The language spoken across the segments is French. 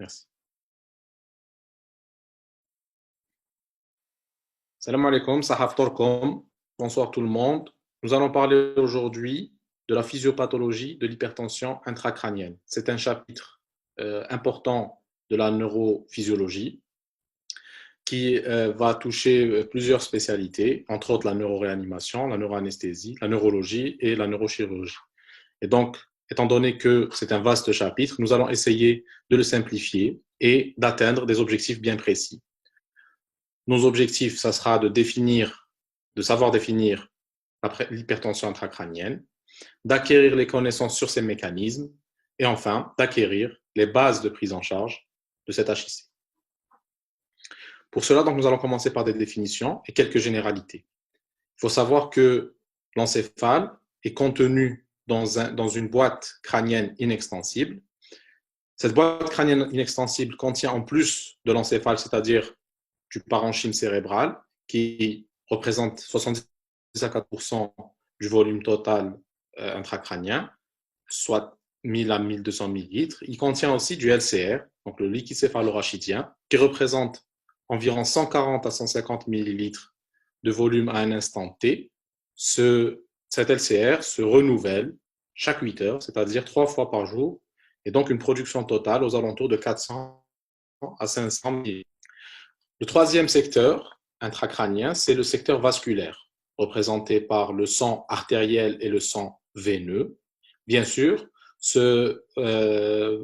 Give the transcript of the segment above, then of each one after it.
Merci. Salam alaikum, sahaf torkom. Bonsoir tout le monde. Nous allons parler aujourd'hui de la physiopathologie de l'hypertension intracrânienne. C'est un chapitre important de la neurophysiologie qui va toucher plusieurs spécialités, entre autres la neuroréanimation, la neuroanesthésie, la neurologie et la neurochirurgie. Et donc, étant donné que c'est un vaste chapitre, nous allons essayer de le simplifier et d'atteindre des objectifs bien précis. Nos objectifs, ça sera de savoir définir l'hypertension intracrânienne, d'acquérir les connaissances sur ces mécanismes et enfin d'acquérir les bases de prise en charge de cet HIC. Pour cela, donc, nous allons commencer par des définitions et quelques généralités. Il faut savoir que l'encéphale est contenu dans une boîte crânienne inextensible. Cette boîte crânienne inextensible contient en plus de l'encéphale, c'est-à-dire du parenchyme cérébral, qui représente 70 à 4% du volume total intracrânien, soit 1000 à 1200 millilitres. Il contient aussi du LCR, donc le liquide céphalorachidien, qui représente environ 140 à 150 millilitres de volume à un instant T. Cet LCR se renouvelle chaque 8 heures, c'est-à-dire 3 fois par jour, et donc une production totale aux alentours de 400 à 500 millilitres. Le troisième secteur intracrânien, c'est le secteur vasculaire, représenté par le sang artériel et le sang veineux. Bien sûr, ce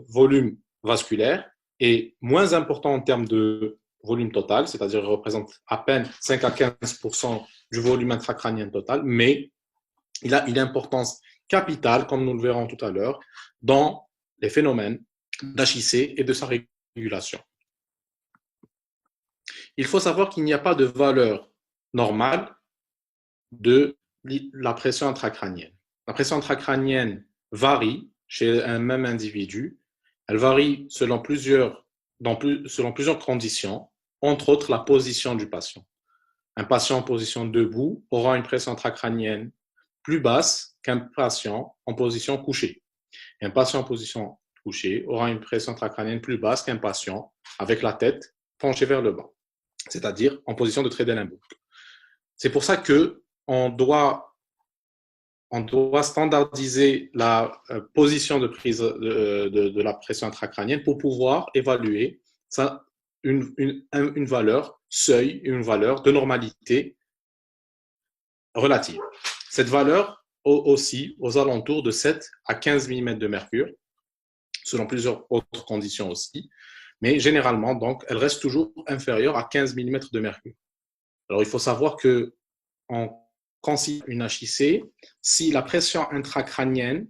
volume vasculaire est moins important en termes de volume total, c'est-à-dire il représente à peine 5 à 15% du volume intracrânien total, mais il a une importance capitale, comme nous le verrons tout à l'heure, dans les phénomènes d'HIC et de sa régulation. Il faut savoir qu'il n'y a pas de valeur normale de la pression intracrânienne. La pression intracrânienne varie chez un même individu. Elle varie selon plusieurs conditions, entre autres la position du patient. Un patient en position debout aura une pression intracrânienne plus basse qu'un patient en position couchée. Un patient en position couchée aura une pression intracrânienne plus basse qu'un patient avec la tête penchée vers le bas, c'est-à-dire en position de Trendelenburg. C'est pour ça qu'on doit standardiser la position de prise de la pression intracrânienne pour pouvoir évaluer une valeur seuil, une valeur de normalité relative. Cette valeur aussi aux alentours de 7 à 15 mm de mercure, selon plusieurs autres conditions aussi, mais généralement, donc, elle reste toujours inférieure à 15 mm de mercure. Alors, il faut savoir qu'on considère une HIC si la pression intracrânienne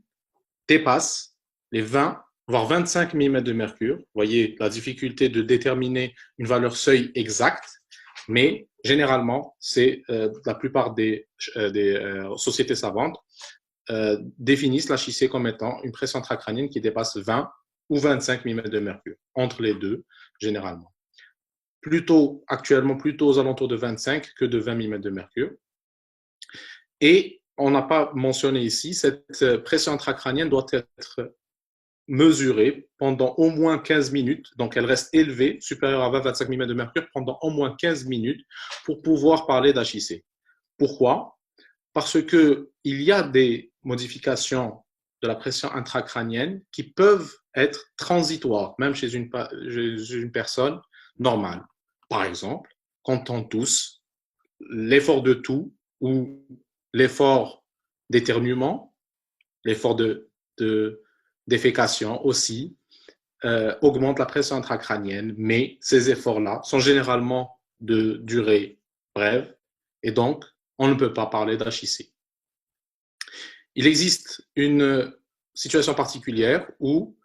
dépasse les 20, voire 25 mm de mercure. Vous voyez la difficulté de déterminer une valeur seuil exacte, mais généralement, c'est la plupart des sociétés savantes définissent l'HIC comme étant une pression intracrânienne qui dépasse 20 ou 25 mm de mercure, entre les deux, généralement. Actuellement, plutôt aux alentours de 25 que de 20 mm de mercure. Et on n'a pas mentionné ici, cette pression intracrânienne doit être mesurée pendant au moins 15 minutes, donc elle reste élevée, supérieure à 20-25 mm de mercure, pendant au moins 15 minutes pour pouvoir parler d'HIC. Pourquoi? Parce qu'il y a des modifications de la pression intracrânienne qui peuvent être transitoires, même chez une personne normale. Par exemple, quand on tousse, l'effort de toux ou l'effort d'éternuement, l'effort de défécation aussi, augmente la pression intracrânienne, mais ces efforts-là sont généralement de durée brève et donc on ne peut pas parler d'HIC. Il existe une situation particulière où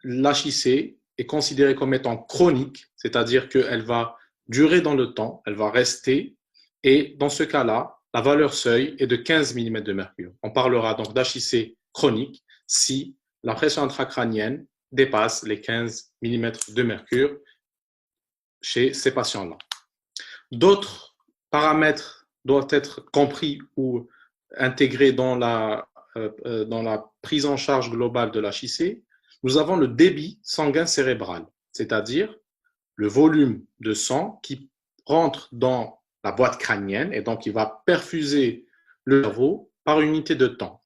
l'HIC est considérée comme étant chronique, c'est-à-dire qu'elle va durer dans le temps, elle va rester, et dans ce cas-là, la valeur seuil est de 15 mm de mercure. On parlera donc d'HIC chronique si la pression intracrânienne dépasse les 15 mm de mercure chez ces patients-là. D'autres paramètres doivent être compris ou intégrés dans la prise en charge globale de l'HIC. Nous avons le débit sanguin cérébral. c'est-à-dire le volume de sang qui rentre dans la boîte crânienne et donc il va perfuser le cerveau par unité de temps.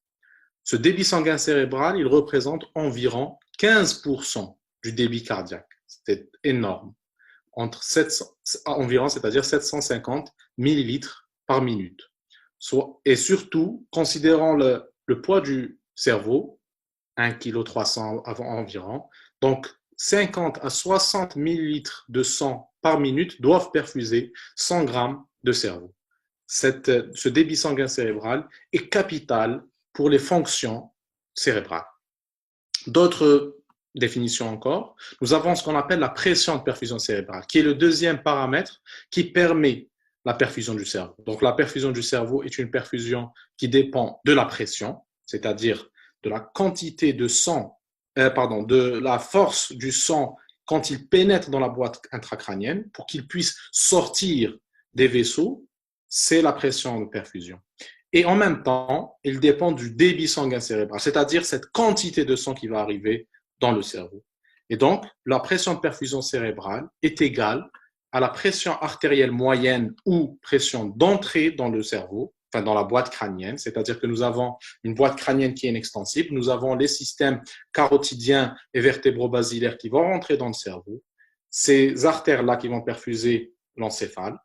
Ce débit sanguin cérébral, il représente environ 15% du débit cardiaque. C'est énorme. Environ, c'est-à-dire 750 millilitres par minute. Et surtout, considérant le poids du cerveau, 1,3 kg environ, donc 50 à 60 millilitres de sang par minute doivent perfuser 100 grammes de cerveau. Ce débit sanguin cérébral est capital pour les fonctions cérébrales. D'autres définitions encore, nous avons ce qu'on appelle la pression de perfusion cérébrale, qui est le deuxième paramètre qui permet la perfusion du cerveau. Donc la perfusion du cerveau est une perfusion qui dépend de la pression, c'est-à-dire de la quantité de sang, de la force du sang quand il pénètre dans la boîte intracrânienne pour qu'il puisse sortir des vaisseaux, c'est la pression de perfusion. Et en même temps, il dépend du débit sanguin cérébral, c'est-à-dire cette quantité de sang qui va arriver dans le cerveau. Et donc, la pression de perfusion cérébrale est égale à la pression artérielle moyenne ou pression d'entrée dans le cerveau, enfin dans la boîte crânienne, c'est-à-dire que nous avons une boîte crânienne qui est inextensible, nous avons les systèmes carotidiens et vertébro-basilaires qui vont rentrer dans le cerveau, ces artères-là qui vont perfuser l'encéphale,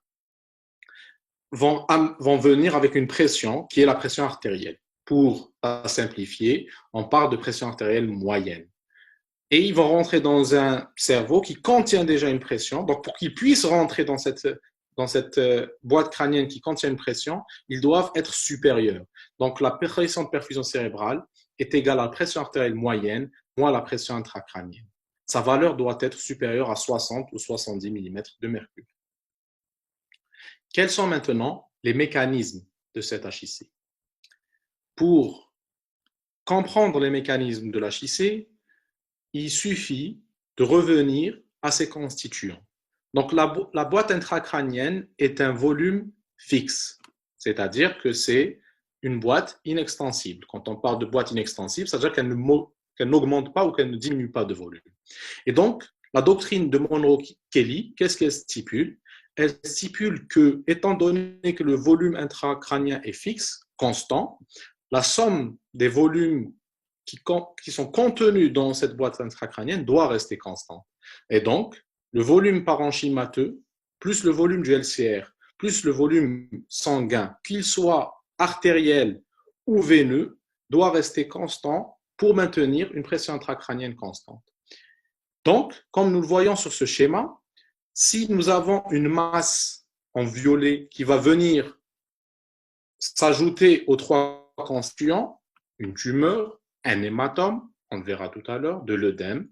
vont venir avec une pression qui est la pression artérielle. Pour simplifier, on parle de pression artérielle moyenne. Et ils vont rentrer dans un cerveau qui contient déjà une pression. Donc, pour qu'ils puissent rentrer dans cette boîte crânienne qui contient une pression, ils doivent être supérieurs. Donc, la pression de perfusion cérébrale est égale à la pression artérielle moyenne moins la pression intracrânienne. Sa valeur doit être supérieure à 60 ou 70 mm de mercure. Quels sont maintenant les mécanismes de cet HIC? Pour comprendre les mécanismes de l'HIC, il suffit de revenir à ses constituants. Donc, la boîte intracrânienne est un volume fixe, c'est-à-dire que c'est une boîte inextensible. Quand on parle de boîte inextensible, c'est-à-dire qu'elle n'augmente pas ou qu'elle ne diminue pas de volume. Et donc, la doctrine de Monro-Kelly, qu'est-ce qu'elle stipule? Elle stipule que, étant donné que le volume intracrânien est fixe, constant, la somme des volumes qui sont contenus dans cette boîte intracrânienne doit rester constante. Et donc, le volume parenchymateux, plus le volume du LCR, plus le volume sanguin, qu'il soit artériel ou veineux, doit rester constant pour maintenir une pression intracrânienne constante. Donc, comme nous le voyons sur ce schéma, si nous avons une masse en violet qui va venir s'ajouter aux trois constituants, une tumeur, un hématome, on le verra tout à l'heure, de l'œdème,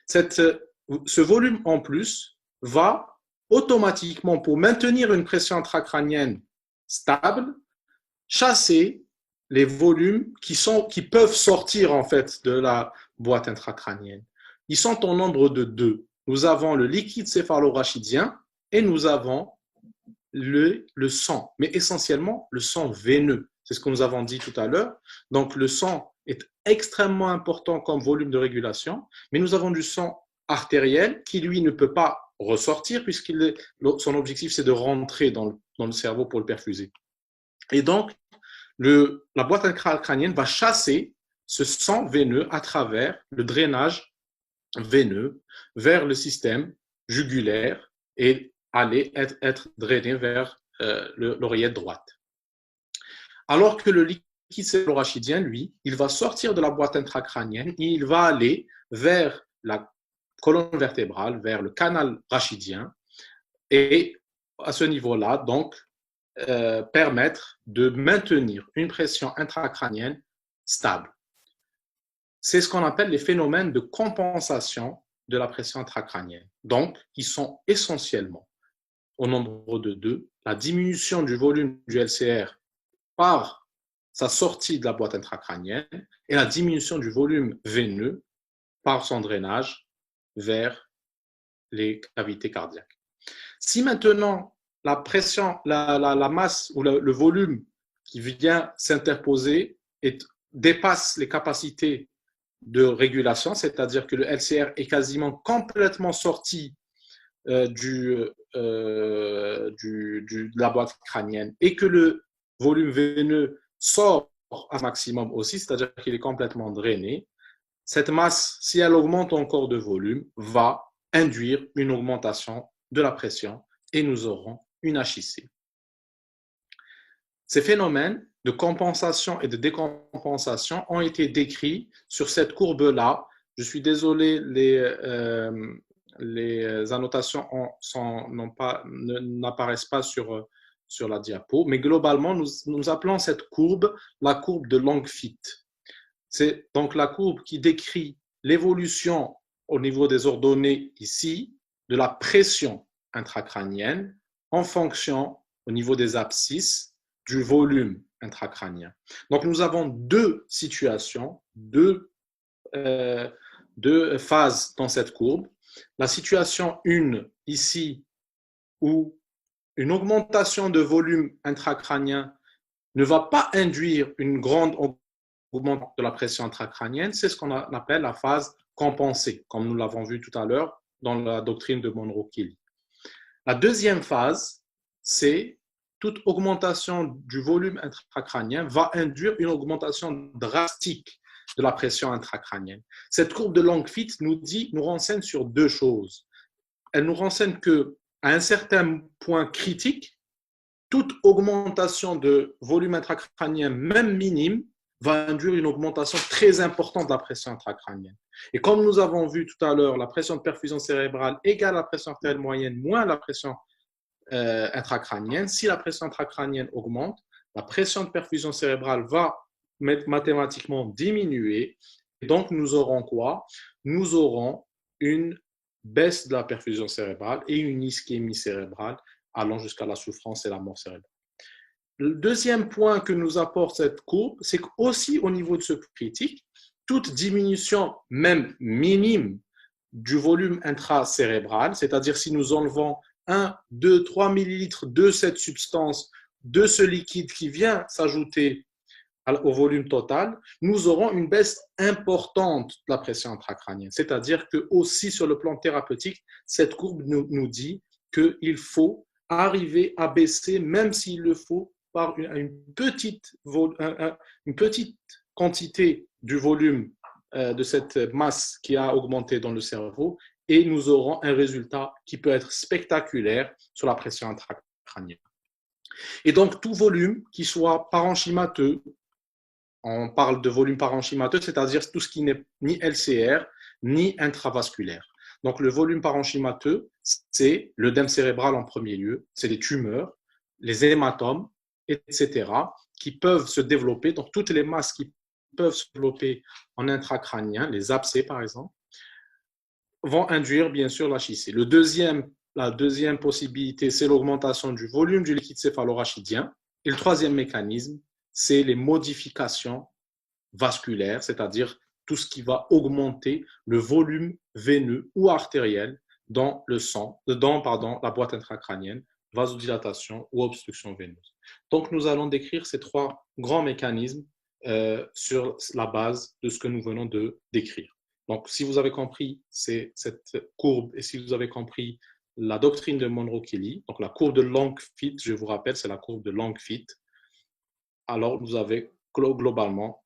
ce volume en plus va automatiquement, pour maintenir une pression intracrânienne stable, chasser les volumes qui peuvent sortir en fait de la boîte intracrânienne. Ils sont en nombre de deux. Nous avons le liquide céphalorachidien et nous avons le sang, mais essentiellement le sang veineux. C'est ce que nous avons dit tout à l'heure. Donc, le sang est extrêmement important comme volume de régulation, mais nous avons du sang artériel qui, lui, ne peut pas ressortir puisque son objectif, c'est de rentrer dans le cerveau pour le perfuser. Et donc, la boîte intracrânienne va chasser ce sang veineux à travers le drainage veineux vers le système jugulaire et aller être drainé vers l'oreillette droite. Alors que le liquide céphalorachidien, lui, il va sortir de la boîte intracrânienne et il va aller vers la colonne vertébrale, vers le canal rachidien et à ce niveau-là, donc, permettre de maintenir une pression intracrânienne stable. C'est ce qu'on appelle les phénomènes de compensation de la pression intracrânienne. Donc, ils sont essentiellement au nombre de deux, la diminution du volume du LCR par sa sortie de la boîte intracrânienne et la diminution du volume veineux par son drainage vers les cavités cardiaques. Si maintenant la pression, la masse ou le volume qui vient s'interposer dépasse les capacités de régulation, c'est-à-dire que le LCR est quasiment complètement sorti de la boîte crânienne et que le volume veineux sort à maximum aussi, c'est-à-dire qu'il est complètement drainé, cette masse, si elle augmente encore de volume, va induire une augmentation de la pression et nous aurons une HIC. Ces phénomènes de compensation et de décompensation ont été décrits sur cette courbe-là. Je suis désolé, les annotations n'apparaissent pas sur la diapo, mais globalement, nous appelons cette courbe la courbe de Langfit. C'est donc la courbe qui décrit l'évolution au niveau des ordonnées ici de la pression intracrânienne en fonction au niveau des abscisses du volume intracrânien. Donc nous avons deux situations, deux phases dans cette courbe. La situation 1 ici où une augmentation de volume intracrânien ne va pas induire une grande augmentation de la pression intracrânienne, c'est ce qu'on appelle la phase compensée, comme nous l'avons vu tout à l'heure dans la doctrine de Monro-Kelly. La deuxième phase, c'est toute augmentation du volume intracrânien va induire une augmentation drastique de la pression intracrânienne. Cette courbe de Langfit nous renseigne sur deux choses. Elle nous renseigne qu'à un certain point critique, toute augmentation de volume intracrânien, même minime, va induire une augmentation très importante de la pression intracrânienne. Et comme nous avons vu tout à l'heure, la pression de perfusion cérébrale égale la pression artérielle moyenne moins la pression intracrânienne. Si la pression intracrânienne augmente, la pression de perfusion cérébrale va mathématiquement diminuer. Et donc, nous aurons quoi? Nous aurons une baisse de la perfusion cérébrale et une ischémie cérébrale allant jusqu'à la souffrance et la mort cérébrale. Le deuxième point que nous apporte cette courbe, c'est qu'aussi au niveau de ce critique, toute diminution, même minime, du volume intracérébral, c'est-à-dire si nous enlevons 1, 2, 3 millilitres de cette substance, de ce liquide qui vient s'ajouter au volume total, nous aurons une baisse importante de la pression intracrânienne. C'est-à-dire que aussi sur le plan thérapeutique, cette courbe nous dit qu'il faut arriver à baisser, même s'il le faut, par une petite quantité du volume de cette masse qui a augmenté dans le cerveau, et nous aurons un résultat qui peut être spectaculaire sur la pression intracrânienne. Et donc, tout volume qui soit parenchymateux, on parle de volume parenchymateux, c'est-à-dire tout ce qui n'est ni LCR, ni intravasculaire. Donc, le volume parenchymateux, c'est l'œdème cérébral en premier lieu, c'est les tumeurs, les hématomes, etc., qui peuvent se développer, donc toutes les masses qui peuvent se développer en intracrânien, les abcès par exemple, vont induire bien sûr la HIC. La deuxième possibilité, c'est l'augmentation du volume du liquide céphalorachidien. Et le troisième mécanisme, c'est les modifications vasculaires, c'est-à-dire tout ce qui va augmenter le volume veineux ou artériel dans le sang, dans la boîte intracrânienne, vasodilatation ou obstruction veineuse. Donc, nous allons décrire ces trois grands mécanismes sur la base de ce que nous venons de décrire. Donc, si vous avez compris cette courbe et si vous avez compris la doctrine de Monro-Kelly, donc la courbe de Langfit, je vous rappelle, c'est la courbe de Langfit, alors vous avez globalement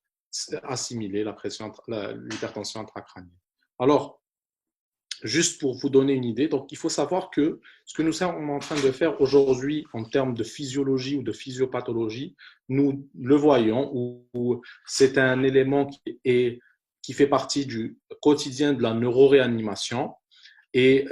assimilé l'hypertension intracrânienne. Alors, juste pour vous donner une idée, donc il faut savoir que ce que nous sommes en train de faire aujourd'hui en termes de physiologie ou de physiopathologie, nous le voyons, où c'est un élément qui fait partie du quotidien de la neuroréanimation. Et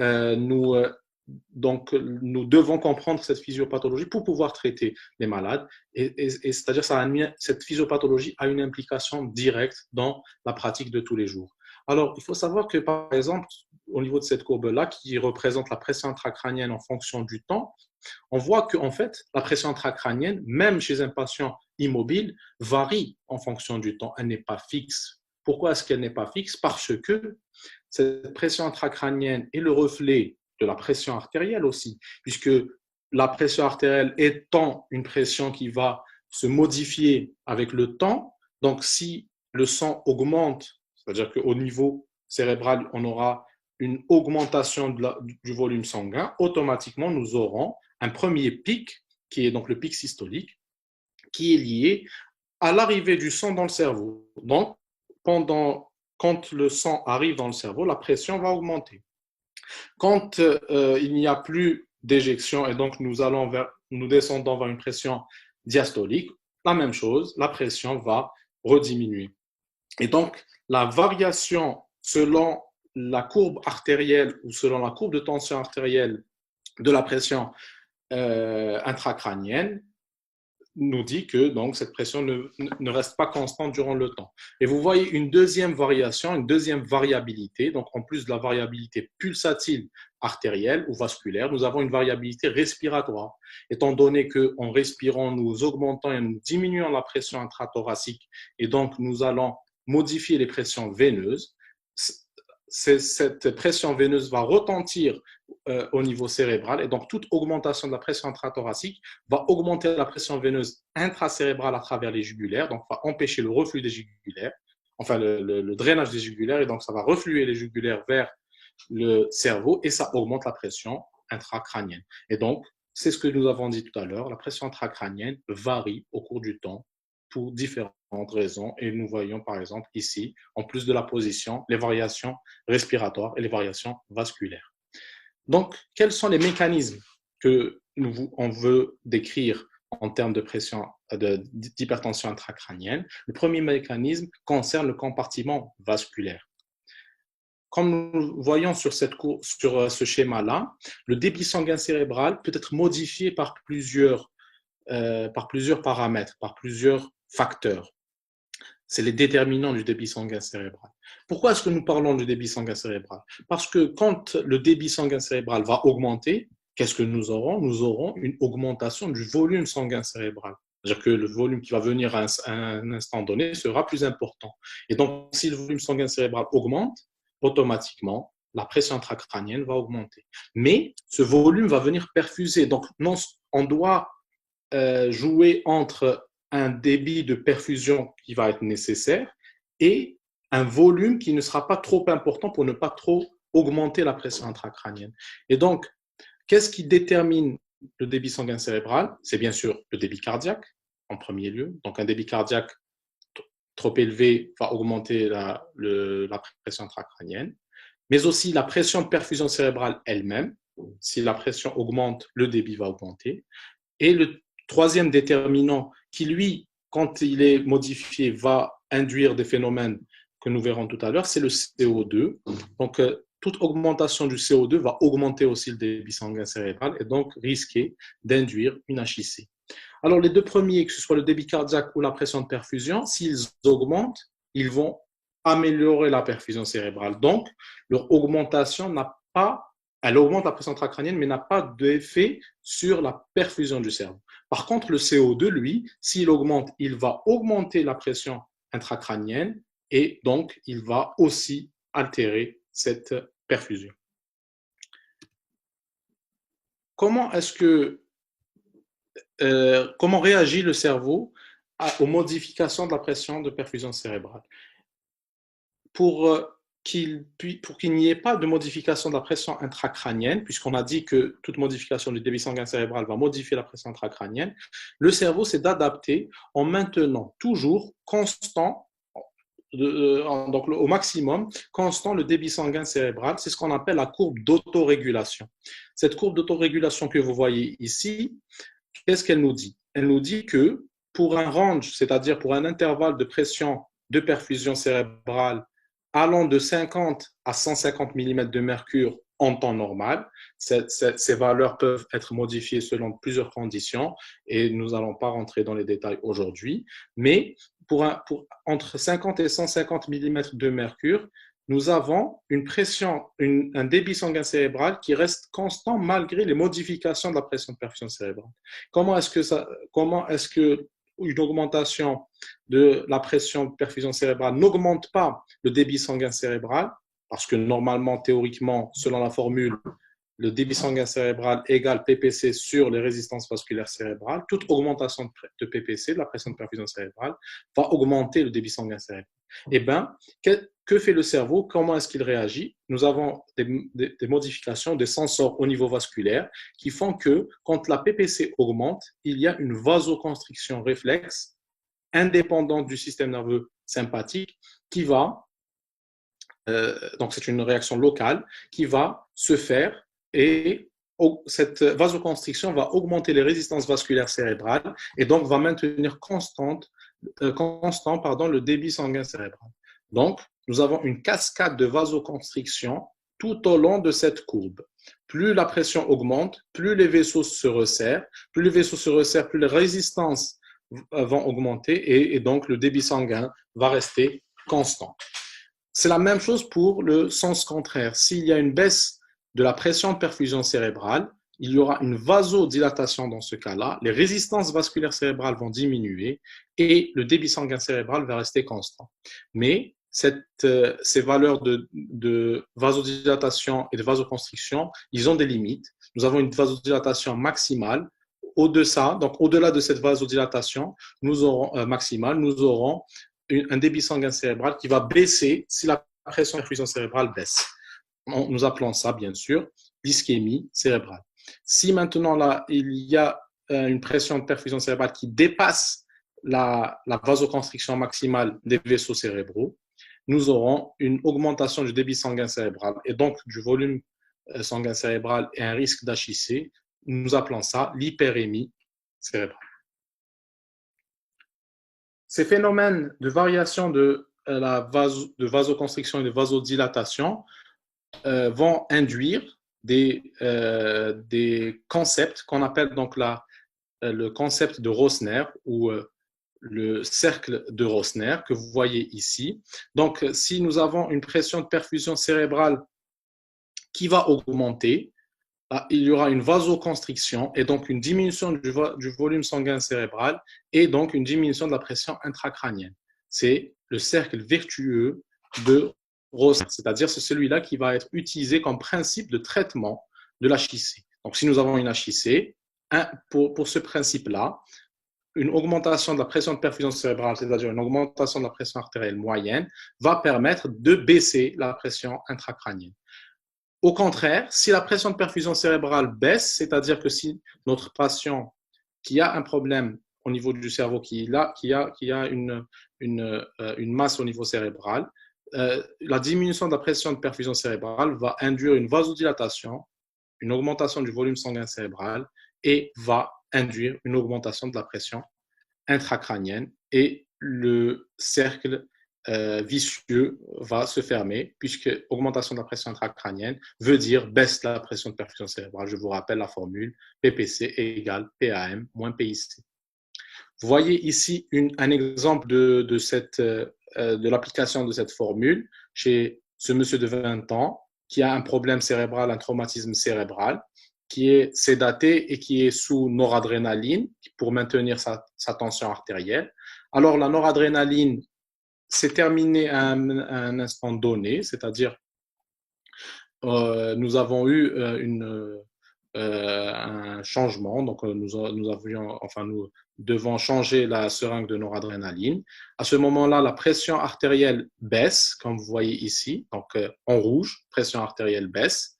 donc, nous devons comprendre cette physiopathologie pour pouvoir traiter les malades. Et c'est-à-dire que cette physiopathologie a une implication directe dans la pratique de tous les jours. Alors, il faut savoir que, par exemple, au niveau de cette courbe-là, qui représente la pression intracrânienne en fonction du temps, on voit qu'en fait, la pression intracrânienne, même chez un patient immobile, varie en fonction du temps. Elle n'est pas fixe. Pourquoi est-ce qu'elle n'est pas fixe? Parce que cette pression intracrânienne est le reflet de la pression artérielle aussi, puisque la pression artérielle étant une pression qui va se modifier avec le temps, donc si le sang augmente, C'est-à-dire qu'au niveau cérébral, on aura une augmentation du volume sanguin. Automatiquement, nous aurons un premier pic, qui est donc le pic systolique, qui est lié à l'arrivée du sang dans le cerveau. Donc, quand le sang arrive dans le cerveau, la pression va augmenter. Quand il n'y a plus d'éjection et donc nous descendons vers une pression diastolique, la même chose, la pression va rediminuer. Et donc, la variation selon la courbe artérielle ou selon la courbe de tension artérielle de la pression intracrânienne nous dit que donc, cette pression ne reste pas constante durant le temps. Et vous voyez une deuxième variation, une deuxième variabilité. Donc, en plus de la variabilité pulsatile artérielle ou vasculaire, nous avons une variabilité respiratoire. Étant donné qu'en respirant, nous augmentons et nous diminuons la pression intrathoracique et donc nous allons modifier les pressions veineuses, cette pression veineuse va retentir au niveau cérébral et donc toute augmentation de la pression intrathoracique va augmenter la pression veineuse intracérébrale à travers les jugulaires, donc va empêcher le reflux des jugulaires, enfin le drainage des jugulaires et donc ça va refluer les jugulaires vers le cerveau et ça augmente la pression intracrânienne. Et donc, c'est ce que nous avons dit tout à l'heure, la pression intracrânienne varie au cours du temps pour différentes raisons. Et nous voyons par exemple ici, en plus de la position, les variations respiratoires et les variations vasculaires. Donc, quels sont les mécanismes que on veut décrire en termes de pression, d'hypertension intracrânienne? Le premier mécanisme concerne le compartiment vasculaire. Comme nous voyons sur ce schéma-là, le débit sanguin cérébral peut être modifié par plusieurs paramètres, par plusieurs facteurs. C'est les déterminants du débit sanguin cérébral. Pourquoi est-ce que nous parlons du débit sanguin cérébral? Parce que quand le débit sanguin cérébral va augmenter, qu'est-ce que nous aurons? Nous aurons une augmentation du volume sanguin cérébral. C'est-à-dire que le volume qui va venir à un instant donné sera plus important. Et donc, si le volume sanguin cérébral augmente, automatiquement, la pression intracrânienne va augmenter. Mais ce volume va venir perfuser. Donc, non, on doit jouer entre un débit de perfusion qui va être nécessaire et un volume qui ne sera pas trop important pour ne pas trop augmenter la pression intracrânienne. Et donc, qu'est-ce qui détermine le débit sanguin cérébral? C'est bien sûr le débit cardiaque en premier lieu. Donc, un débit cardiaque trop élevé va augmenter la pression intracrânienne, mais aussi la pression de perfusion cérébrale elle-même. Si la pression augmente, le débit va augmenter. Et le troisième déterminant qui, lui, quand il est modifié, va induire des phénomènes que nous verrons tout à l'heure, c'est le CO2. Donc, toute augmentation du CO2 va augmenter aussi le débit sanguin cérébral et donc risquer d'induire une HIC. Alors, les deux premiers, que ce soit le débit cardiaque ou la pression de perfusion, s'ils augmentent, ils vont améliorer la perfusion cérébrale. Donc, leur augmentation elle augmente la pression intracrânienne, mais n'a pas d'effet sur la perfusion du cerveau. Par contre, le CO2, lui, s'il augmente, il va augmenter la pression intracrânienne et donc il va aussi altérer cette perfusion. Comment réagit le cerveau aux modifications de la pression de perfusion cérébrale? Pour qu'il n'y ait pas de modification de la pression intracrânienne, puisqu'on a dit que toute modification du débit sanguin cérébral va modifier la pression intracrânienne, le cerveau s'est adapté en maintenant toujours constant, donc au maximum, constant le débit sanguin cérébral. C'est ce qu'on appelle la courbe d'autorégulation. Cette courbe d'autorégulation que vous voyez ici, qu'est-ce qu'elle nous dit? Elle nous dit que pour un range, c'est-à-dire pour un intervalle de pression de perfusion cérébrale allant de 50 à 150 mm de mercure en temps normal. Ces valeurs peuvent être modifiées selon plusieurs conditions et nous n'allons pas rentrer dans les détails aujourd'hui. Mais entre 50 et 150 mm de mercure, nous avons une pression, un débit sanguin cérébral qui reste constant malgré les modifications de la pression de perfusion cérébrale. Comment est-ce que une augmentation de la pression de perfusion cérébrale n'augmente pas le débit sanguin cérébral? Parce que normalement, théoriquement, selon la formule, le débit sanguin cérébral égale PPC sur les résistances vasculaires cérébrales, toute augmentation de PPC, de la pression de perfusion cérébrale, va augmenter le débit sanguin cérébral. Eh bien, que fait le cerveau? Comment est-ce qu'il réagit? Nous avons des modifications, des sensors au niveau vasculaire qui font que quand la PPC augmente, il y a une vasoconstriction réflexe indépendante du système nerveux sympathique qui va, donc c'est une réaction locale, qui va se faire et cette vasoconstriction va augmenter les résistances vasculaires cérébrales et donc va maintenir constant le débit sanguin cérébral. Donc, nous avons une cascade de vasoconstriction tout au long de cette courbe. Plus la pression augmente, plus les vaisseaux se resserrent, plus les vaisseaux se resserrent, plus les résistances vont augmenter et donc le débit sanguin va rester constant. C'est la même chose pour le sens contraire. S'il y a une baisse de la pression de perfusion cérébrale, il y aura une vasodilatation dans ce cas-là, les résistances vasculaires cérébrales vont diminuer et le débit sanguin cérébral va rester constant. Mais ces valeurs de vasodilatation et de vasoconstriction, ils ont des limites. Nous avons une vasodilatation maximale. Au-delà de cette vasodilatation maximale, nous aurons un débit sanguin cérébral qui va baisser si la pression de perfusion cérébrale baisse. Nous appelons ça, bien sûr, l'ischémie cérébrale. Si maintenant là, il y a une pression de perfusion cérébrale qui dépasse la vasoconstriction maximale des vaisseaux cérébraux, nous aurons une augmentation du débit sanguin cérébral et donc du volume sanguin cérébral et un risque d'HIC. Nous appelons ça l'hyperémie cérébrale. Ces phénomènes de variation de vasoconstriction et de vasodilatation vont induire des concepts qu'on appelle donc le concept de Rossner ou le cercle de Rossner que vous voyez ici. Donc, si nous avons une pression de perfusion cérébrale qui va augmenter, il y aura une vasoconstriction et donc une diminution du volume sanguin cérébral et donc une diminution de la pression intracrânienne. C'est le cercle vertueux de Rossner, c'est-à-dire c'est celui-là qui va être utilisé comme principe de traitement de l'HIC. Donc, si nous avons une HIC, pour ce principe-là, une augmentation de la pression de perfusion cérébrale, c'est-à-dire une augmentation de la pression artérielle moyenne, va permettre de baisser la pression intracrânienne. Au contraire, si la pression de perfusion cérébrale baisse, c'est-à-dire que si notre patient qui a un problème au niveau du cerveau, qui a une masse au niveau cérébral, la diminution de la pression de perfusion cérébrale va induire une vasodilatation, une augmentation du volume sanguin cérébral et va induire une augmentation de la pression intracrânienne et le cercle vicieux va se fermer puisque augmentation de la pression intracrânienne veut dire baisse de la pression de perfusion cérébrale. Je vous rappelle la formule PPC égale PAM moins PIC. Vous voyez ici un exemple de l'application de cette formule chez ce monsieur de 20 ans qui a un problème cérébral, un traumatisme cérébral, qui est sédaté et qui est sous noradrénaline pour maintenir sa tension artérielle. Alors, la noradrénaline s'est terminée à un instant donné, c'est-à-dire nous avons eu un changement, donc nous devons changer la seringue de noradrénaline. À ce moment-là, la pression artérielle baisse, comme vous voyez ici, donc en rouge, pression artérielle baisse.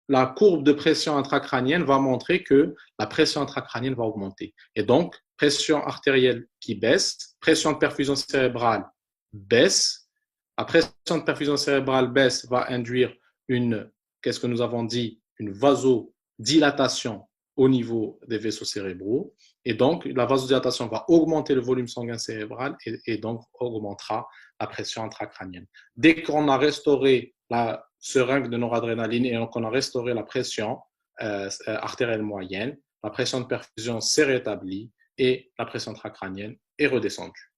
La courbe de pression intracrânienne va montrer que la pression intracrânienne va augmenter. Et donc, pression artérielle qui baisse, pression de perfusion cérébrale baisse. La pression de perfusion cérébrale baisse va induire qu'est-ce que nous avons dit, une vasodilatation au niveau des vaisseaux cérébraux. Et donc, la vasodilatation va augmenter le volume sanguin cérébral et donc augmentera la pression intracrânienne. Dès qu'on a restauré la seringue de noradrénaline et qu'on a restauré la pression artérielle moyenne, la pression de perfusion s'est rétablie et la pression intracrânienne est redescendue.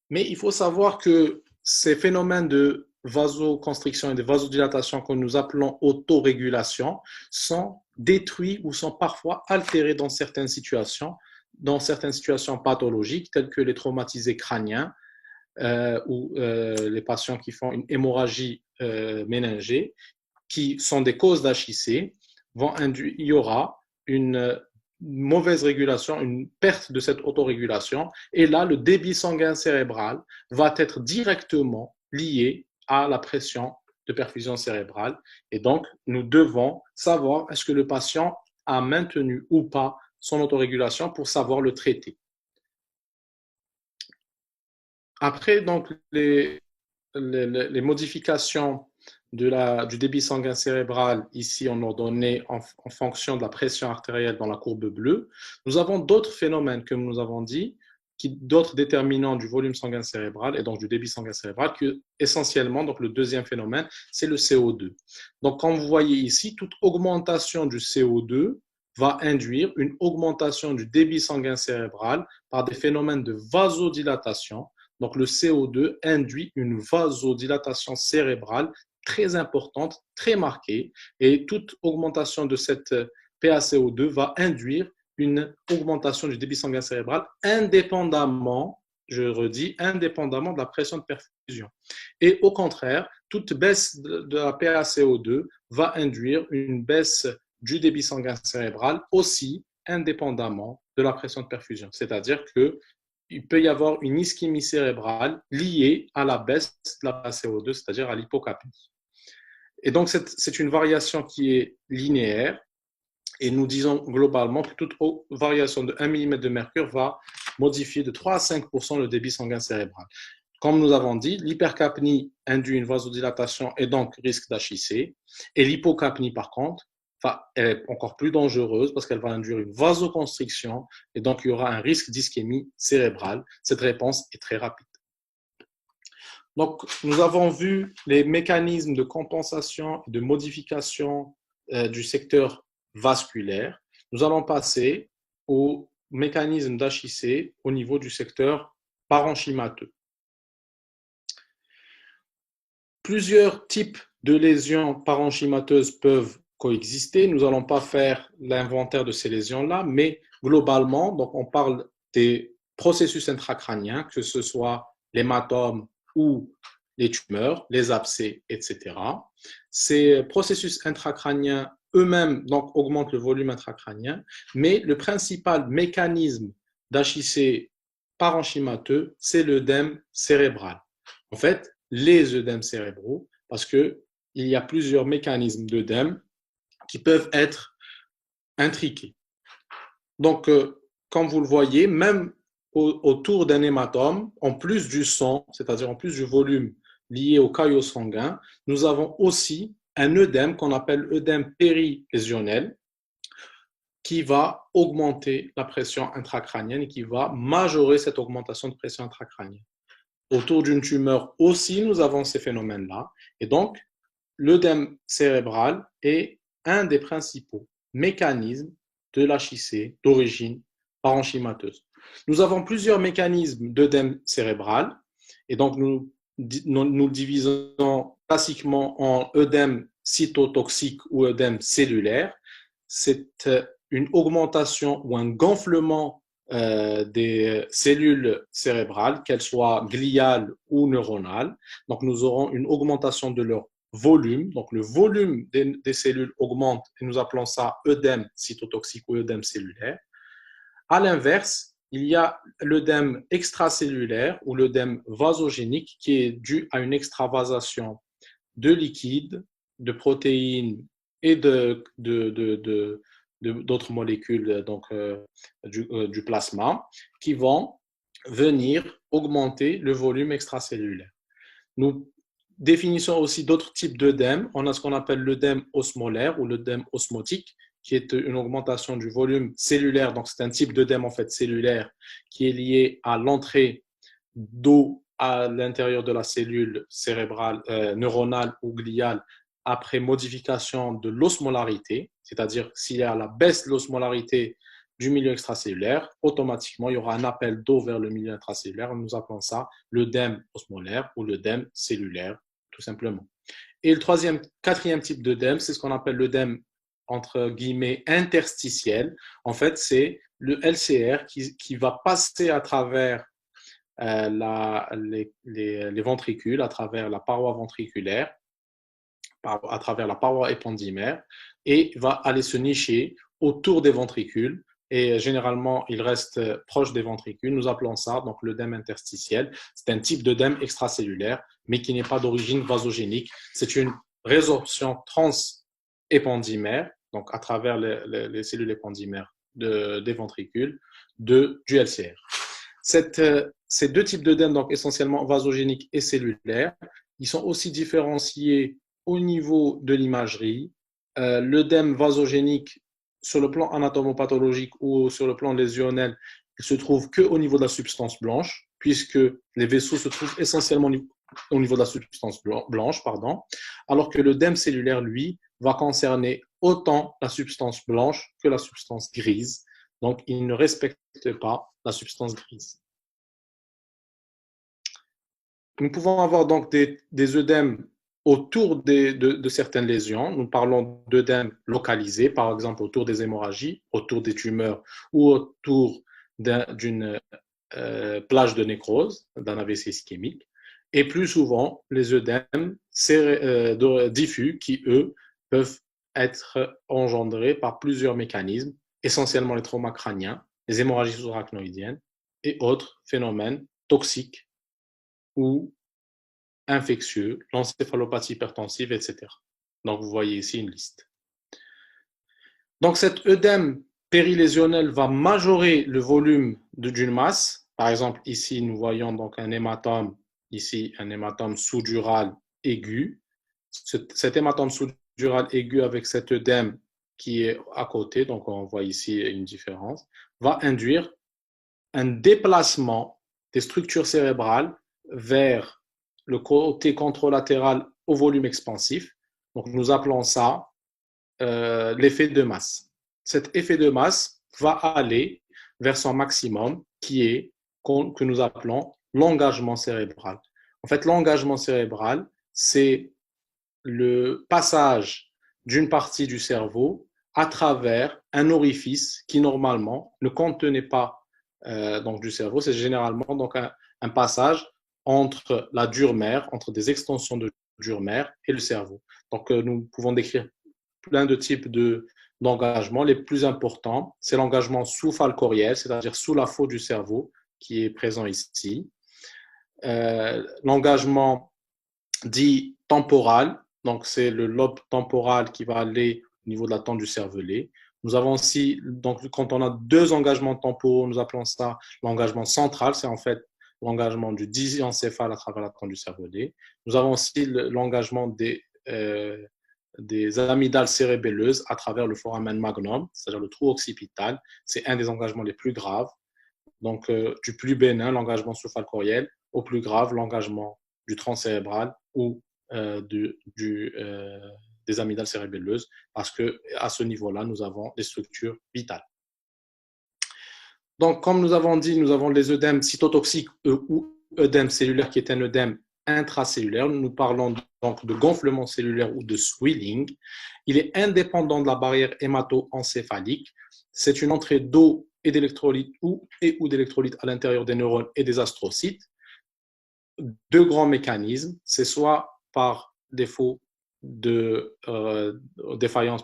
Mais il faut savoir que ces phénomènes de vasoconstriction et de vasodilatation que nous appelons autorégulation sont détruits ou sont parfois altérés dans certaines situations pathologiques telles que les traumatisés crâniens ou les patients qui font une hémorragie méningée, qui sont des causes d'HIC, il y aura une mauvaise régulation, une perte de cette autorégulation. Et là, le débit sanguin cérébral va être directement lié à la pression de perfusion cérébrale. Et donc, nous devons savoir est-ce que le patient a maintenu ou pas son autorégulation pour savoir le traiter. Après, donc, les modifications du débit sanguin cérébral, ici on a donné en fonction de la pression artérielle dans la courbe bleue. Nous avons d'autres phénomènes, comme nous avons dit, d'autres déterminants du volume sanguin cérébral et donc du débit sanguin cérébral, que essentiellement, donc le deuxième phénomène, c'est le CO2. Donc, comme vous voyez ici, toute augmentation du CO2 va induire une augmentation du débit sanguin cérébral par des phénomènes de vasodilatation. Donc, le CO2 induit une vasodilatation cérébrale très importante, très marquée, et toute augmentation de cette PaCO2 va induire une augmentation du débit sanguin cérébral indépendamment, je redis, indépendamment de la pression de perfusion. Et au contraire, toute baisse de la PaCO2 va induire une baisse du débit sanguin cérébral aussi indépendamment de la pression de perfusion. C'est-à-dire que il peut y avoir une ischémie cérébrale liée à la baisse de la CO2, c'est-à-dire à l'hypocapnie. Et donc, c'est une variation qui est linéaire. Et nous disons globalement que toute variation de 1 mm de mercure va modifier de 3 à 5 le débit sanguin cérébral. Comme nous avons dit, l'hypercapnie induit une vasodilatation et donc risque d'HIC. Et l'hypocapnie, par contre, elle est encore plus dangereuse parce qu'elle va induire une vasoconstriction et donc il y aura un risque d'ischémie cérébrale. Cette réponse est très rapide. Donc, nous avons vu les mécanismes de compensation et de modification du secteur vasculaire. Nous allons passer au mécanisme d'HIC au niveau du secteur parenchymateux. Plusieurs types de lésions parenchymateuses peuvent coexister. Nous n'allons pas faire l'inventaire de ces lésions-là, mais globalement, donc on parle des processus intracrâniens, que ce soit l'hématome ou les tumeurs, les abcès, etc. Ces processus intracrâniens eux-mêmes donc, augmentent le volume intracrânien, mais le principal mécanisme d'HIC parenchymateux, c'est l'œdème cérébral. En fait, les œdèmes cérébraux, parce qu'il y a plusieurs mécanismes d'œdème qui peuvent être intriqués. Donc, comme vous le voyez, même autour d'un hématome, en plus du sang, c'est-à-dire en plus du volume lié au caillot sanguin, nous avons aussi un œdème qu'on appelle œdème périlésionnel qui va augmenter la pression intracrânienne et qui va majorer cette augmentation de pression intracrânienne. Autour d'une tumeur aussi, nous avons ces phénomènes-là. Et donc, l'œdème cérébral est un des principaux mécanismes de l'HIC d'origine parenchymateuse. Nous avons plusieurs mécanismes d'œdème cérébral. Et donc, nous divisons classiquement en œdème cytotoxique ou œdème cellulaire. C'est une augmentation ou un gonflement des cellules cérébrales, qu'elles soient gliales ou neuronales. Donc, nous aurons une augmentation de leur volume. Donc, le volume des cellules augmente et nous appelons ça œdème cytotoxique ou œdème cellulaire. À l'inverse, il y a l'œdème extracellulaire ou l'œdème vasogénique qui est dû à une extravasation de liquide, de protéines et d'autres molécules donc, du plasma qui vont venir augmenter le volume extracellulaire. Nous définissons aussi d'autres types d'œdèmes. On a ce qu'on appelle l'œdème osmolaire ou l'œdème osmotique, qui est une augmentation du volume cellulaire. Donc, c'est un type d'œdème en fait cellulaire qui est lié à l'entrée d'eau à l'intérieur de la cellule cérébrale, neuronale ou gliale après modification de l'osmolarité, c'est-à-dire s'il y a la baisse de l'osmolarité du milieu extracellulaire, automatiquement, il y aura un appel d'eau vers le milieu intracellulaire. Nous appelons ça l'œdème osmolaire ou l'œdème cellulaire, tout simplement. Et le quatrième type d'œdème, c'est ce qu'on appelle l'œdème, entre guillemets, interstitiel. En fait, c'est le LCR qui va passer à travers les ventricules à travers la paroi ventriculaire, à travers la paroi épendymaire, et va aller se nicher autour des ventricules. Et généralement, il reste proche des ventricules. Nous appelons ça donc l'œdème interstitiel. C'est un type d'œdème extracellulaire, mais qui n'est pas d'origine vasogénique. C'est une résorption transépendymaire, donc à travers les cellules épendymaires des ventricules, du LCR. Ces deux types d'œdème, donc essentiellement vasogéniques et cellulaires, ils sont aussi différenciés au niveau de l'imagerie. L'œdème vasogénique, sur le plan anatomopathologique ou sur le plan lésionnel, il se trouve qu'au niveau de la substance blanche, puisque les vaisseaux se trouvent essentiellement au niveau de la substance blanche, alors que l'œdème cellulaire, lui, va concerner autant la substance blanche que la substance grise. Donc, il ne respecte pas la substance grise. Nous pouvons avoir donc des œdèmes autour de certaines lésions. Nous parlons d'œdèmes localisés, par exemple autour des hémorragies, autour des tumeurs ou autour d'une plage de nécrose, d'un AVC ischémique. Et plus souvent, les œdèmes diffus qui, eux, peuvent être engendrés par plusieurs mécanismes, essentiellement les traumas crâniens, les hémorragies sous-arachnoïdiennes et autres phénomènes toxiques ou infectieux, l'encéphalopathie hypertensive, etc. Donc, vous voyez ici une liste. Donc, cet œdème périlésionnel va majorer le volume d'une masse. Par exemple, ici, nous voyons donc un hématome, ici un hématome sous-dural aigu. Cet hématome sous-dural aigu avec cet œdème qui est à côté, donc on voit ici une différence, va induire un déplacement des structures cérébrales vers le côté contralatéral au volume expansif. Donc, nous appelons ça l'effet de masse. Cet effet de masse va aller vers son maximum, que nous appelons l'engagement cérébral. En fait, l'engagement cérébral, c'est le passage d'une partie du cerveau à travers un orifice qui, normalement, ne contenait pas donc, du cerveau. C'est généralement donc, un passage entre la dure mère, entre des extensions de dure mère et le cerveau. Donc, nous pouvons décrire plein de types d'engagement. Les plus importants, c'est l'engagement sous-falcoriel, c'est-à-dire sous la faux du cerveau, qui est présent ici. L'engagement dit temporal, donc c'est le lobe temporal qui va aller au niveau de la tente du cervelet. Nous avons aussi, donc quand on a deux engagements temporaux, nous appelons ça l'engagement central, c'est en fait l'engagement du diencéphale à travers la tente du cervelet. Nous avons aussi l'engagement des amygdales cérébelleuses à travers le foramen magnum, c'est-à-dire le trou occipital. C'est un des engagements les plus graves. Donc, du plus bénin, l'engagement sous-falcoriel, au plus grave, l'engagement du tronc cérébral ou des amygdales cérébelleuses, parce qu'à ce niveau-là, nous avons des structures vitales. Donc, comme nous avons dit, nous avons les œdèmes cytotoxiques ou œdème cellulaire qui est un œdème intracellulaire. Nous parlons donc de gonflement cellulaire ou de swelling. Il est indépendant de la barrière hémato-encéphalique. C'est une entrée d'eau et d'électrolytes ou d'électrolytes à l'intérieur des neurones et des astrocytes. Deux grands mécanismes, c'est soit par défaut de défaillance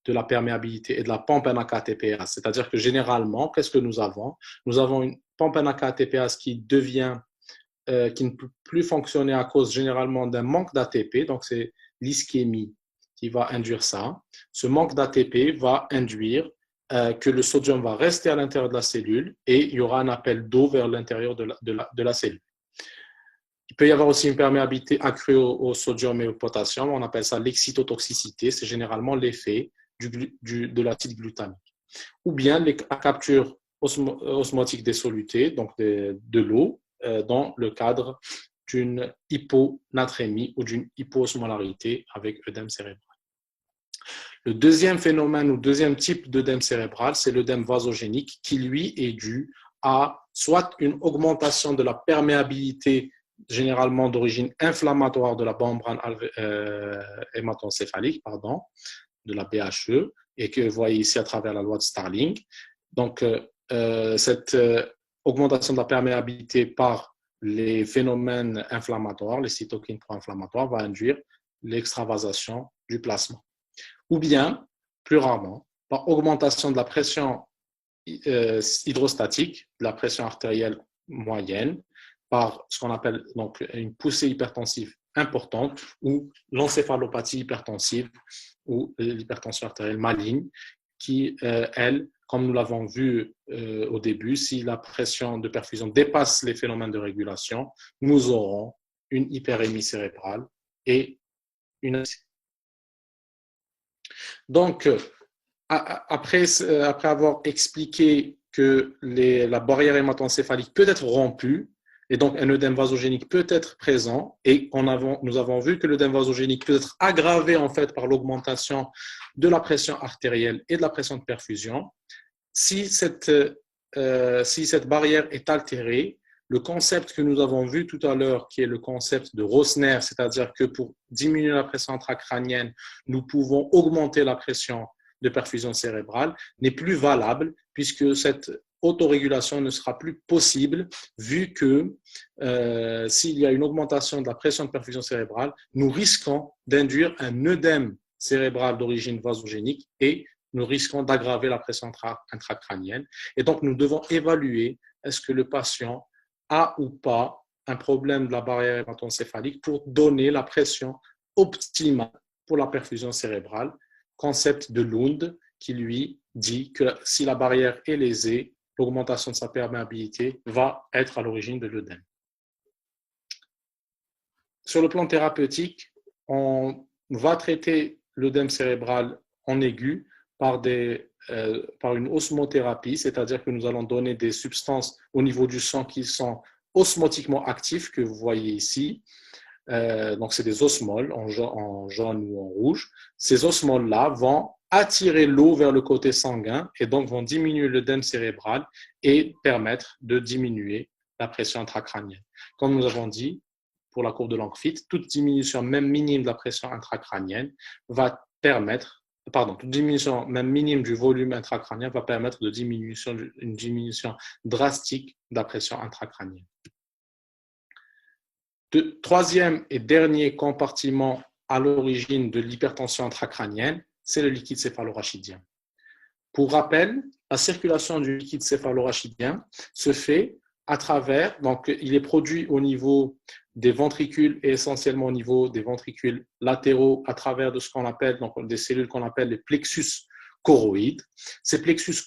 de la perméabilité et de la pompe NAK-TPase, c'est-à-dire que généralement, qu'est-ce que nous avons? Nous avons une pompe NAK-TPase qui ne peut plus fonctionner à cause généralement d'un manque d'ATP, donc c'est l'ischémie qui va induire ça. Ce manque d'ATP va induire que le sodium va rester à l'intérieur de la cellule et il y aura un appel d'eau vers l'intérieur de la cellule. Il peut y avoir aussi une perméabilité accrue au sodium et au potassium. On appelle ça l'excytotoxicité. C'est généralement l'effet de l'acide glutamique. Ou bien la capture osmotique des solutés, donc de l'eau, dans le cadre d'une hyponatrémie ou d'une hypoosmolarité avec œdème cérébral. Le deuxième phénomène ou deuxième type d'œdème cérébral, c'est l'œdème vasogénique qui, lui, est dû à soit une augmentation de la perméabilité généralement d'origine inflammatoire de la membrane hématoencéphalique, de la BHE, et que vous voyez ici à travers la loi de Starling. Donc, cette augmentation de la perméabilité par les phénomènes inflammatoires, les cytokines pro-inflammatoires, va induire l'extravasation du plasma. Ou bien, plus rarement, par augmentation de la pression hydrostatique, de la pression artérielle moyenne, par ce qu'on appelle donc une poussée hypertensive importante ou l'encéphalopathie hypertensive ou l'hypertension artérielle maligne qui, elle, comme nous l'avons vu au début, si la pression de perfusion dépasse les phénomènes de régulation, nous aurons une hyperémie cérébrale et une... Donc, après avoir expliqué que la barrière hématoencéphalique peut être rompue, et donc un œdème vasogénique peut être présent, et nous avons vu que l'œdème vasogénique peut être aggravé en fait par l'augmentation de la pression artérielle et de la pression de perfusion. Si cette barrière est altérée, le concept que nous avons vu tout à l'heure, qui est le concept de Rosner, c'est-à-dire que pour diminuer la pression intracrânienne, nous pouvons augmenter la pression de perfusion cérébrale, n'est plus valable puisque cette autorégulation ne sera plus possible vu que s'il y a une augmentation de la pression de perfusion cérébrale, nous risquons d'induire un œdème cérébral d'origine vasogénique et nous risquons d'aggraver la pression intracrânienne. Et donc, nous devons évaluer est-ce que le patient a ou pas un problème de la barrière hématoencéphalique pour donner la pression optimale pour la perfusion cérébrale, concept de Lund qui lui dit que si la barrière est lésée, l'augmentation de sa perméabilité va être à l'origine de l'œdème. Sur le plan thérapeutique, on va traiter l'œdème cérébral en aigu par une osmothérapie, c'est-à-dire que nous allons donner des substances au niveau du sang qui sont osmotiquement actifs, que vous voyez ici. Donc, c'est des osmoles en jaune ou en rouge. Ces osmoles-là vont attirer l'eau vers le côté sanguin et donc vont diminuer l'œdème cérébral et permettre de diminuer la pression intracrânienne. Comme nous avons dit, pour la courbe de Langfitt, toute diminution même minime de la pression intracrânienne va permettre, toute diminution même minime du volume intracrânien va permettre une diminution drastique de la pression intracrânienne. Troisième et dernier compartiment à l'origine de l'hypertension intracrânienne, c'est le liquide céphalorachidien. Pour rappel, la circulation du liquide céphalorachidien se fait à travers, donc il est produit au niveau des ventricules et essentiellement au niveau des ventricules latéraux à travers de ce qu'on appelle, donc des cellules qu'on appelle les plexus choroïdes. Ces plexus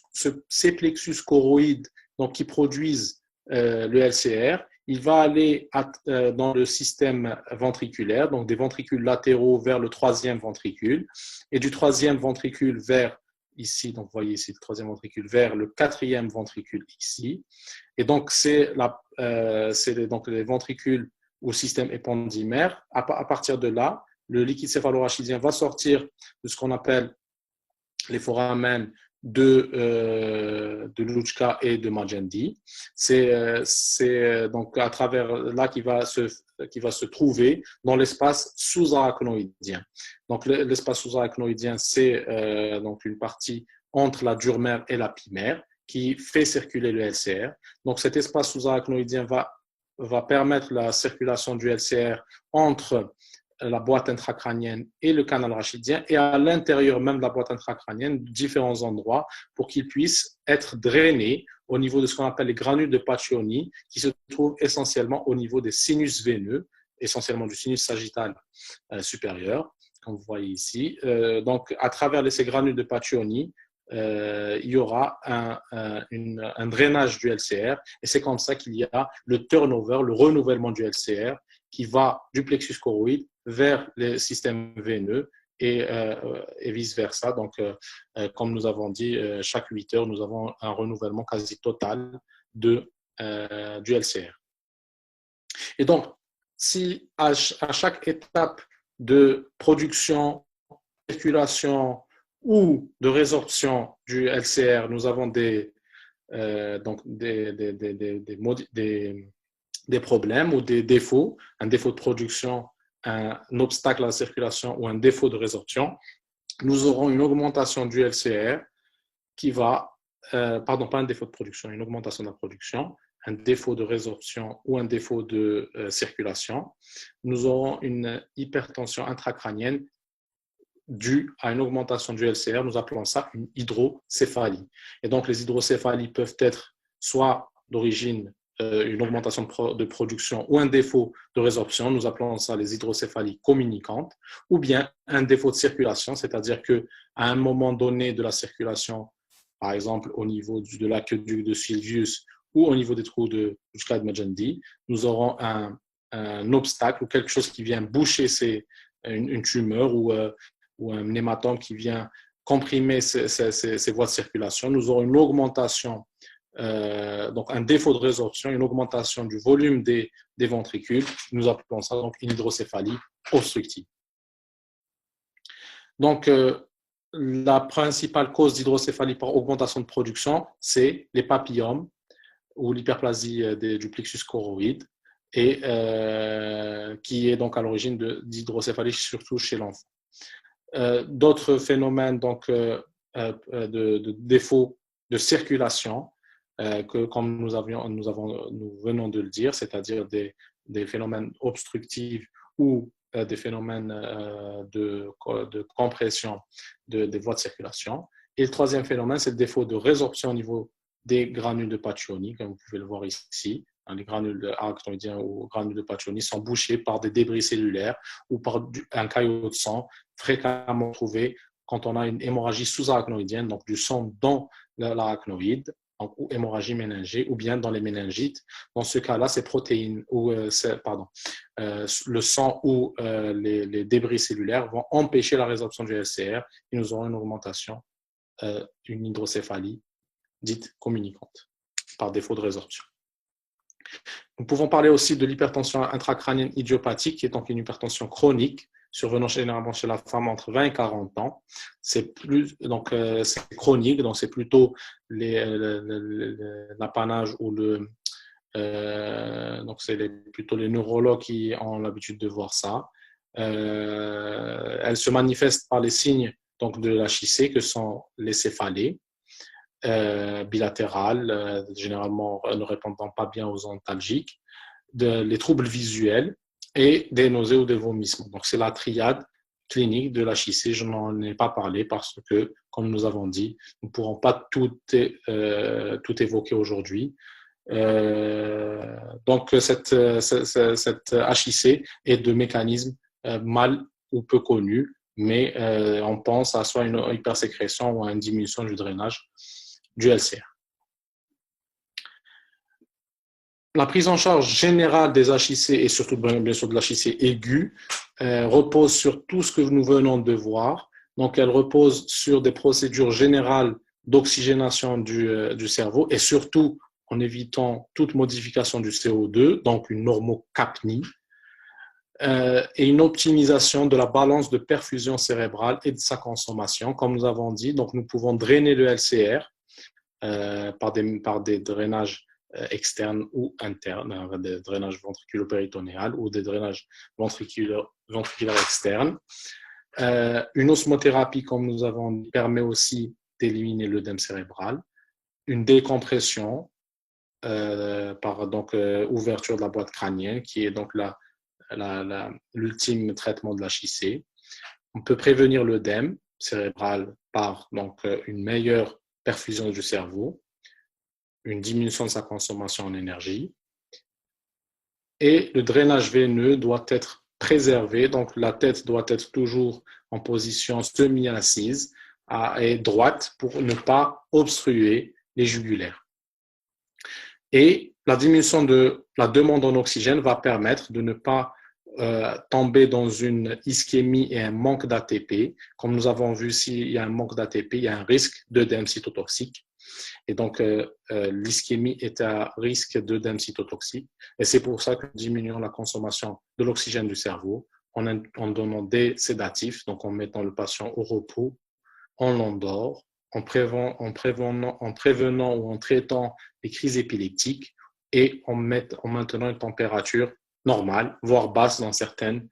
choroïdes donc, qui produisent le LCR, il va aller dans le système ventriculaire, donc des ventricules latéraux vers le troisième ventricule, et du troisième ventricule vers ici, donc vous voyez ici le troisième ventricule, vers le quatrième ventricule ici. Et donc, c'est donc les ventricules au système épendymaire. À partir de là, le liquide céphalorachidien va sortir de ce qu'on appelle les foramen de Luchka et de Magendie. C'est donc à travers là qu'il va se trouver dans l'espace sous-arachnoïdien. Donc l'espace sous-arachnoïdien, c'est donc une partie entre la dure mère et la pie-mère qui fait circuler le LCR. Donc cet espace sous-arachnoïdien va permettre la circulation du LCR entre la boîte intracrânienne et le canal rachidien et à l'intérieur même de la boîte intracrânienne, différents endroits pour qu'il puisse être drainé au niveau de ce qu'on appelle les granules de Pacchioni qui se trouvent essentiellement au niveau des sinus veineux, essentiellement du sinus sagittal supérieur, comme vous voyez ici. Donc, à travers ces granules de Pacchioni, il y aura un drainage du LCR et c'est comme ça qu'il y a le turnover, le renouvellement du LCR qui va du plexus choroïde vers les systèmes veineux et vice-versa. Donc, comme nous avons dit, chaque 8 heures, nous avons un renouvellement quasi total du LCR. Et donc, si à chaque étape de production, circulation ou de résorption du LCR, nous avons des problèmes ou des défauts, un défaut de production, un obstacle à la circulation ou un défaut de résorption, nous aurons une augmentation du LCR qui va, pas un défaut de production, une augmentation de la production un défaut de résorption ou un défaut de circulation, nous aurons une hypertension intracrânienne due à une augmentation du LCR. Nous appelons ça une hydrocéphalie. Et donc, les hydrocéphalies peuvent être soit d'origine une augmentation de production ou un défaut de résorption, nous appelons ça les hydrocéphalies communicantes, ou bien un défaut de circulation, c'est-à-dire qu'à un moment donné de la circulation, par exemple au niveau de l'aqueduc de Sylvius ou au niveau des trous de Clyde-Magendie, nous aurons un obstacle ou quelque chose qui vient boucher une tumeur ou un hématome qui vient comprimer ces voies de circulation. Nous aurons une augmentation, donc un défaut de résorption, une augmentation du volume des ventricules. Nous appelons ça donc une hydrocéphalie obstructive. Donc, la principale cause d'hydrocéphalie par augmentation de production, c'est les papillomes ou l'hyperplasie du plexus choroïde, et qui est donc à l'origine d'hydrocéphalie, surtout chez l'enfant. D'autres phénomènes donc, de défaut de circulation, que comme nous venons de le dire, c'est-à-dire des phénomènes obstructifs ou des phénomènes de compression des voies de circulation. Et le troisième phénomène, c'est le défaut de résorption au niveau des granules de Pacchioni, comme vous pouvez le voir ici. Les granules arachnoïdiens ou granules de Pacchioni sont bouchés par des débris cellulaires ou par un caillot de sang fréquemment trouvé quand on a une hémorragie sous-arachnoïdienne, donc du sang dans l'arachnoïde, ou hémorragie méningée, ou bien dans les méningites. Dans ce cas-là, ces protéines, le sang ou les débris cellulaires vont empêcher la résorption du LCR et nous aurons une augmentation, une hydrocéphalie dite communicante, par défaut de résorption. Nous pouvons parler aussi de l'hypertension intracrânienne idiopathique, qui est donc une hypertension chronique, survenant généralement chez la femme entre 20 et 40 ans. C'est chronique, donc c'est plutôt l'apanage ou donc c'est plutôt les neurologues qui ont l'habitude de voir ça. Elle se manifeste par les signes donc, de l'HIC, que sont les céphalées bilatérales, généralement ne répondant pas bien aux antalgiques, les troubles visuels et des nausées ou des vomissements. Donc, c'est la triade clinique de l'HIC. Je n'en ai pas parlé parce que, comme nous avons dit, nous ne pourrons pas tout évoquer aujourd'hui. Donc, cette HIC est de mécanisme mal ou peu connu, mais on pense à soit une hypersécrétion ou à une diminution du drainage du LCR. La prise en charge générale des HIC et surtout bien sûr de l'HIC aiguë repose sur tout ce que nous venons de voir. Donc, elle repose sur des procédures générales d'oxygénation du cerveau et surtout en évitant toute modification du CO2, donc une normocapnie, et une optimisation de la balance de perfusion cérébrale et de sa consommation. Comme nous avons dit, donc nous pouvons drainer le LCR par des drainages externes ou internes, des drainages ventriculo-péritonéal ou des drainages ventriculaires externes. Une osmothérapie, comme nous avons dit, permet aussi d'éliminer l'œdème cérébral. Une décompression par donc, ouverture de la boîte crânienne, qui est donc l'ultime traitement de l'HIC. On peut prévenir l'œdème cérébral par donc, une meilleure perfusion du cerveau, une diminution de sa consommation en énergie. Et le drainage veineux doit être préservé, donc la tête doit être toujours en position semi-assise et droite pour ne pas obstruer les jugulaires. Et la diminution de la demande en oxygène va permettre de ne pas tomber dans une ischémie et un manque d'ATP. Comme nous avons vu, s'il y a un manque d'ATP, il y a un risque d'œdème cytotoxique. Et donc, l'ischémie est à risque d'œdème cytotoxique. Et c'est pour ça que nous diminuons la consommation de l'oxygène du cerveau en donnant des sédatifs, donc en mettant le patient au repos, on l'endort, en prévenant ou en traitant les crises épileptiques et en maintenant une température normale, voire basse dans certaines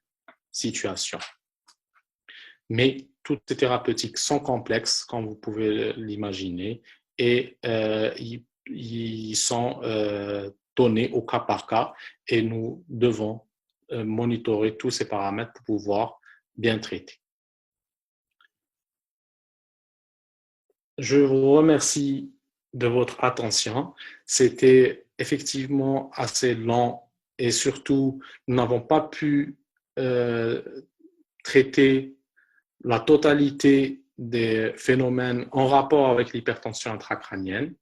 situations. Mais toutes ces thérapeutiques sont complexes, comme vous pouvez l'imaginer, et ils sont donnés au cas par cas et nous devons monitorer tous ces paramètres pour pouvoir bien traiter. Je vous remercie de votre attention. C'était effectivement assez long et surtout, nous n'avons pas pu traiter la totalité des phénomènes en rapport avec l'hypertension intracrânienne.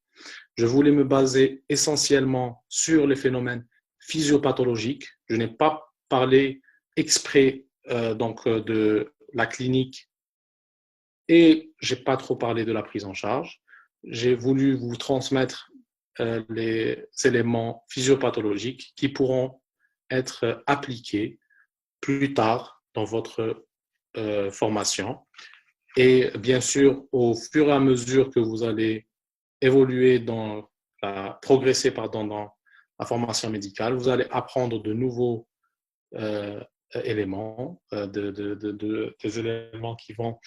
Je voulais me baser essentiellement sur les phénomènes physiopathologiques. Je n'ai pas parlé exprès de la clinique et je n'ai pas trop parlé de la prise en charge. J'ai voulu vous transmettre les éléments physiopathologiques qui pourront être appliqués plus tard dans votre formation. Et bien sûr, au fur et à mesure que vous allez évoluer progresser dans la formation médicale, vous allez apprendre de nouveaux éléments, des éléments qui vont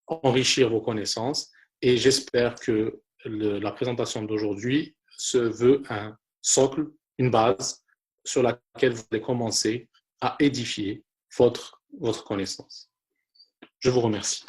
enrichir vos connaissances. Et j'espère que la présentation d'aujourd'hui se veut un socle, une base sur laquelle vous allez commencer à édifier votre connaissance. Je vous remercie.